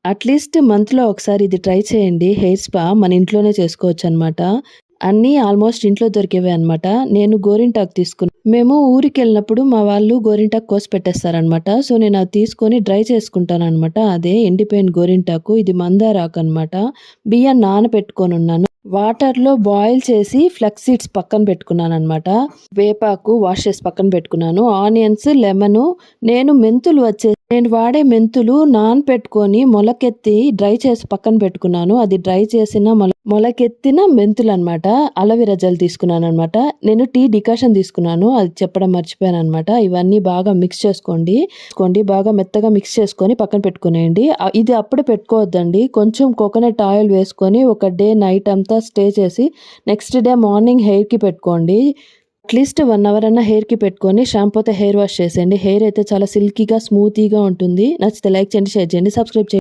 At least మంత్‌లో ఒకసారి ఇది ట్రై చేయండి. హెయిర్ స్పా మన ఇంట్లోనే చేసుకోవచ్చనమాట. అన్నీ ఆల్మోస్ట్ ఇంట్లో దొరికేవే అనమాట. నేను గోరింటాకు మేము ఊరికెళ్ళినప్పుడు మా వాళ్ళు గోరింటాకు కోసి పెట్టేస్తారనమాట. సో, నేనది తీసుకొని డ్రై చేసుకుంటాననమాట. అదే ఎండిపోయిన గోరింటాకు. ఇది మందారాకనమాట. బియ్యం నానబెట్టుకొనున్నాను. వాటర్‌లో బాయిల్ చేసి ఫ్లక్స్ సీడ్స్ పక్కన పెట్టుకున్నాననమాట. వేపాకు వాష్ చేసి పక్కన పెట్టుకున్నాను. ఆనియన్స్, లెమను, నేను వాడే మెంతులు నానపెట్టుకొని మొలకెత్తి డ్రై చేసి పక్కన పెట్టుకున్నాను. అది డ్రై చేసిన మొలకెత్తిన మెంతులనమాట. Aloe vera gel తీసుకున్నాననమాట. నేను టీ డికాషన్ తీసుకున్నాను. అది చెప్పడం మర్చిపోయాననమాట. ఇవన్నీ బాగా మిక్స్ చేసుకోండి. బాగా మెత్తగా మిక్స్ చేసుకొని పక్కన పెట్టుకునేయండి. ఇది అప్పుడే పెట్టుకోవద్దండి. కొంచెం కోకోనట్ ఆయిల్ వేసుకొని ఒక డే నైట్ అంతా స్టే చేసి నెక్స్ట్ డే మార్నింగ్ హెయిర్‌కి పెట్టుకోండి. అట్‌లీస్ట్ 1 అవర్ అన్నా హెయిర్‌కి పెట్టుకొని షాంపూతో హెయిర్ వాష్ చేసేయండి. హెయిర్ అయితే చాలా సిల్కీగా, స్మూతీగా ఉంటుంది. నచ్చితే లైక్ చేయండి, షేర్ చేయండి, సబ్స్క్రైబ్ చేయండి.